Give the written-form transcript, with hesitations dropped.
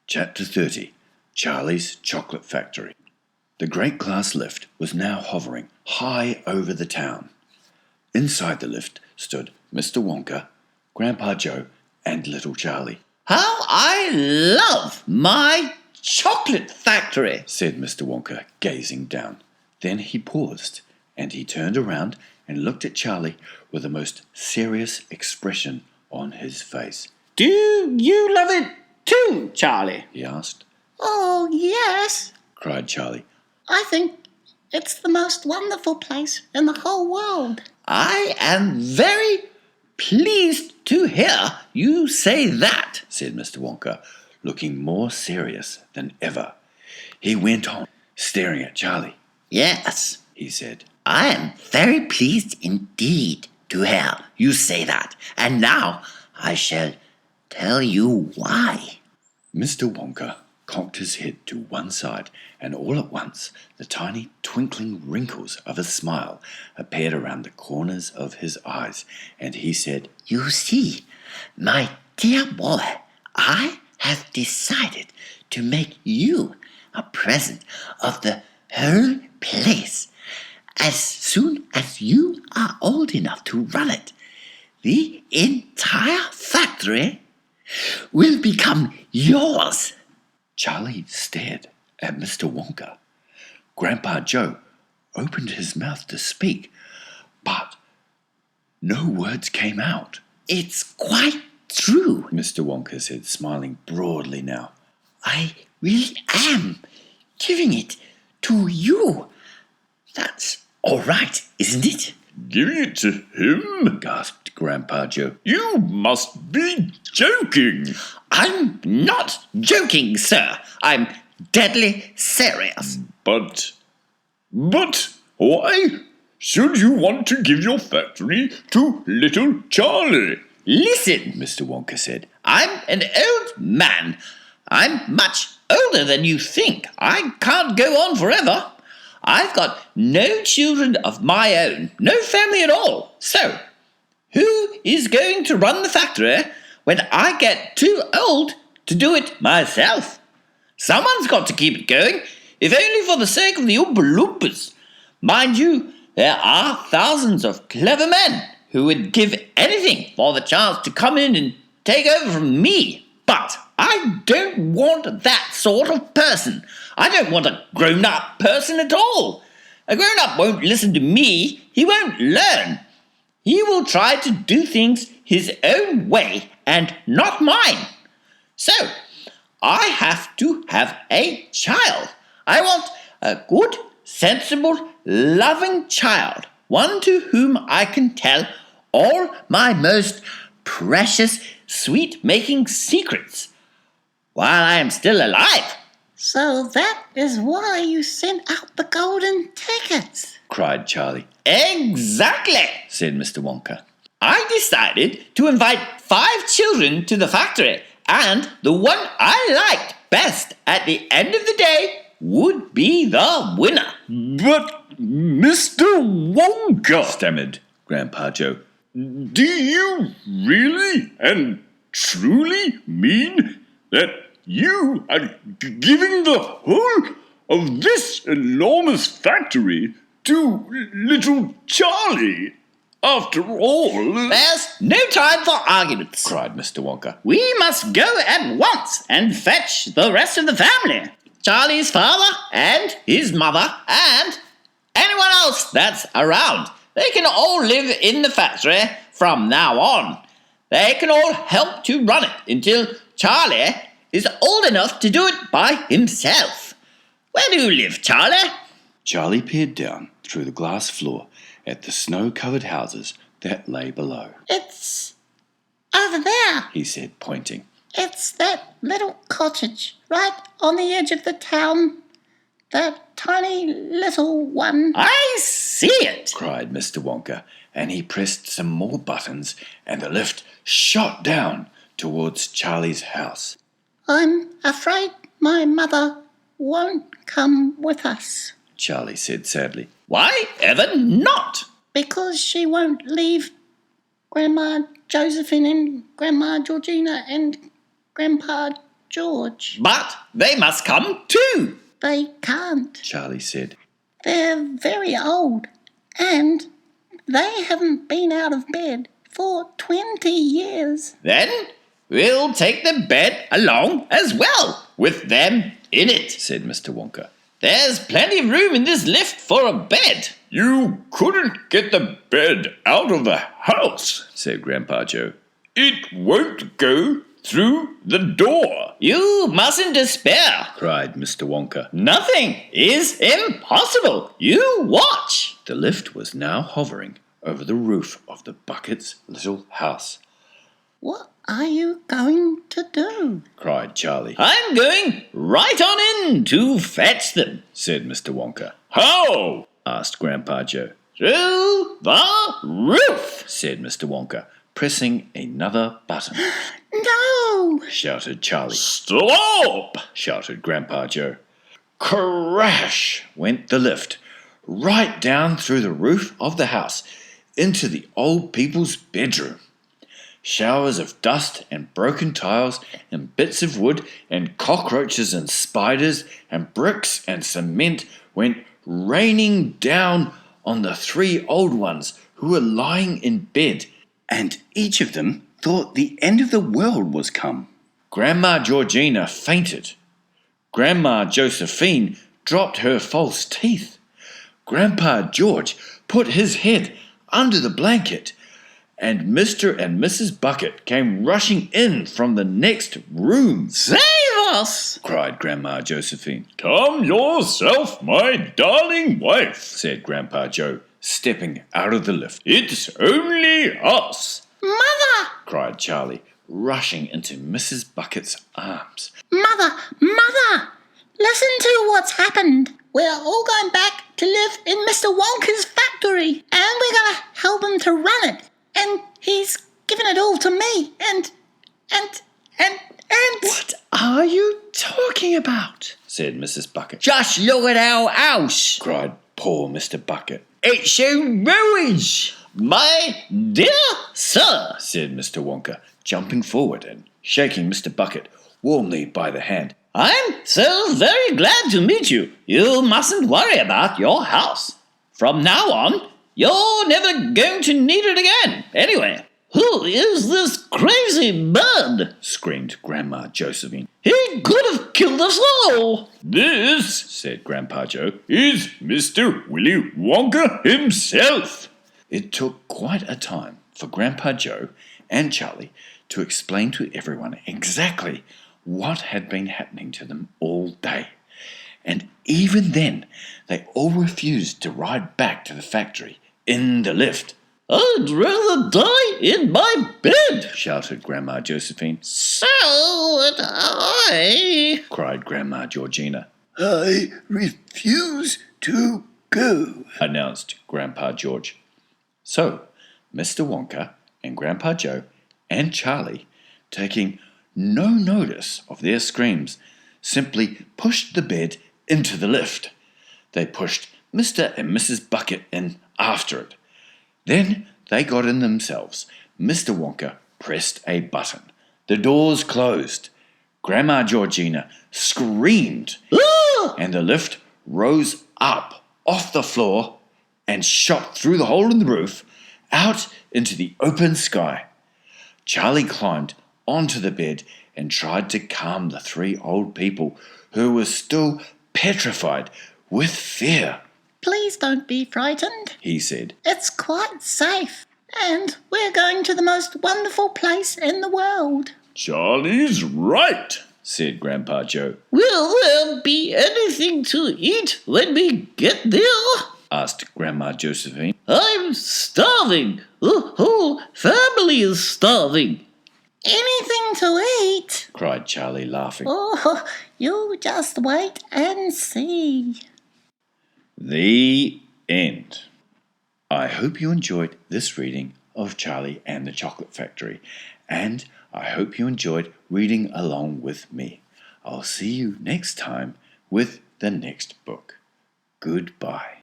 Chapter 30. Charlie's Chocolate Factory. The great glass lift was now hovering high over the town. Inside the lift stood Mr. Wonka, Grandpa Joe, and little Charlie. "How I love my chocolate factory," said Mr. Wonka, gazing down. Then he paused, and he turned around and looked at Charlie with the most serious expression on his face. "Do you love it too, Charlie?" he asked. "Oh, yes," cried Charlie. "I think it's the most wonderful place in the whole world." "I am very pleased to hear you say that," said Mr. Wonka, looking more serious than ever. He went on, staring at Charlie. "Yes," he said. "I am very pleased indeed to hear you say that, and now I shall tell you why." Mr. Wonka cocked his head to one side, and all at once the tiny twinkling wrinkles of a smile appeared around the corners of his eyes, and he said, "You see, my dear boy, I have decided to make you a present of the whole place. As soon as you are old enough to run it, the entire factory will become yours." Charlie stared at Mr. Wonka. Grandpa Joe opened his mouth to speak, but no words came out. "It's quite true," Mr. Wonka said, smiling broadly now. "I really am giving it to you. That's all right, isn't it?" "Giving it to him?" gasped Grandpa Joe. "You must be joking." "I'm not joking, sir. I'm deadly serious." But why should you want to give your factory to little Charlie?" "Listen," Mr. Wonka said. "I'm an old man. I'm much older than you think. I can't go on forever. I've got no children of my own, no family at all. So, who is going to run the factory when I get too old to do it myself? Someone's got to keep it going, if only for the sake of the Oompa Loompas. Mind you, there are thousands of clever men who would give anything for the chance to come in and take over from me. But I don't want that sort of person. I don't want a grown-up person at all. A grown-up won't listen to me. He won't learn. He will try to do things his own way and not mine. So, I have to have a child. I want a good, sensible, loving child. One to whom I can tell all my most precious, sweet-making secrets while I am still alive." "So that is why you sent out the golden tickets," cried Charlie. "Exactly," said Mr. Wonka. "I decided to invite 5 children to the factory, and the one I liked best at the end of the day would be the winner." "But, Mr. Wonka," stammered Grandpa Joe, "do you really and truly mean that you are giving the whole of this enormous factory to little Charlie? After all..." "There's no time for arguments," cried Mr. Wonka. "We must go at once and fetch the rest of the family. Charlie's father and his mother and anyone else that's around. They can all live in the factory from now on. They can all help to run it until Charlie is old enough to do it by himself. Where do you live, Charlie?" Charlie peered down through the glass floor at the snow-covered houses that lay below. "It's over there," he said, pointing. "It's that little cottage right on the edge of the town. The tiny little one." "I see it," cried Mr. Wonka, and he pressed some more buttons, and the lift shot down towards Charlie's house. "I'm afraid my mother won't come with us," Charlie said sadly. "Why ever not?" "because she won't leave Grandma Josephine and Grandma Georgina and Grandpa George. But they must come too. They can't. Charlie said. They're very old, and they haven't been out of bed for 20 years. Then we'll take the bed along as well, with them in it, said Mr. Wonka. There's plenty of room in this lift for a bed. You couldn't get the bed out of the house, said Grandpa Joe. It won't go through the door. You mustn't despair, cried Mr. Wonka. Nothing is impossible. You watch. The lift was now hovering over the roof of the Bucket's little house. What are you going to do? cried Charlie. I'm going right on in to fetch them, said Mr. Wonka. How? asked Grandpa Joe. through the roof, said Mr. Wonka, pressing another button. No! shouted Charlie. Stop! shouted Grandpa Joe. Crash went the lift, right down through the roof of the house, into the old people's bedroom. Showers of dust and broken tiles and bits of wood and cockroaches and spiders and bricks and cement went raining down on the three old ones who were lying in bed, and each of them thought the end of the world was come. Grandma Georgina fainted. Grandma Josephine dropped her false teeth. Grandpa George put his head under the blanket, and Mr. and Mrs. Bucket came rushing in from the next room. save us, cried Grandma Josephine. Calm yourself, my darling wife, said Grandpa Joe, stepping out of the lift. It's only us. Mother! cried Charlie, rushing into Mrs. Bucket's arms. Mother! Mother! Listen to what's happened. We're all going back to live in Mr. Wonka's factory, and we're going to help him to run it. And he's given it all to me, and... What are you talking about? said Mrs. Bucket. just look at our house. cried poor Mr. Bucket. It's in ruins, my dear sir, said Mr. Wonka, jumping forward and shaking Mr. Bucket warmly by the hand. I'm so very glad to meet you. You mustn't worry about your house. From now on, you're never going to need it again. Anyway, who is this crazy bird? screamed Grandma Josephine. He could have killed us all. This said Grandpa Joe. is Mr. Willy Wonka himself. It took quite a time for Grandpa Joe and Charlie to explain to everyone exactly what had been happening to them all day. And even then, they all refused to ride back to the factory in the lift. I'd rather die in my bed. shouted Grandma Josephine. So would I. cried Grandma Georgina. I refuse to go. announced Grandpa George. So, Mr. Wonka and Grandpa Joe and Charlie, taking no notice of their screams, simply pushed the bed into the lift. They pushed Mr. and Mrs. Bucket in after it. Then they got in themselves. Mr. Wonka pressed a button. The doors closed. Grandma Georgina screamed, and the lift rose up off the floor and shot through the hole in the roof out into the open sky. Charlie climbed onto the bed and tried to calm the three old people who were still petrified with fear. Please don't be frightened. He said. It's quite safe. And we're going to the most wonderful place in the world. Charlie's right. said Grandpa Joe. Will there be anything to eat when we get there? asked Grandma Josephine. I'm starving. The whole family is starving. Anything to eat? cried Charlie, laughing. Oh, you just wait and see. The end. I hope you enjoyed this reading of Charlie and the Chocolate Factory, and I hope you enjoyed reading along with me. I'll see you next time with the next book. Goodbye.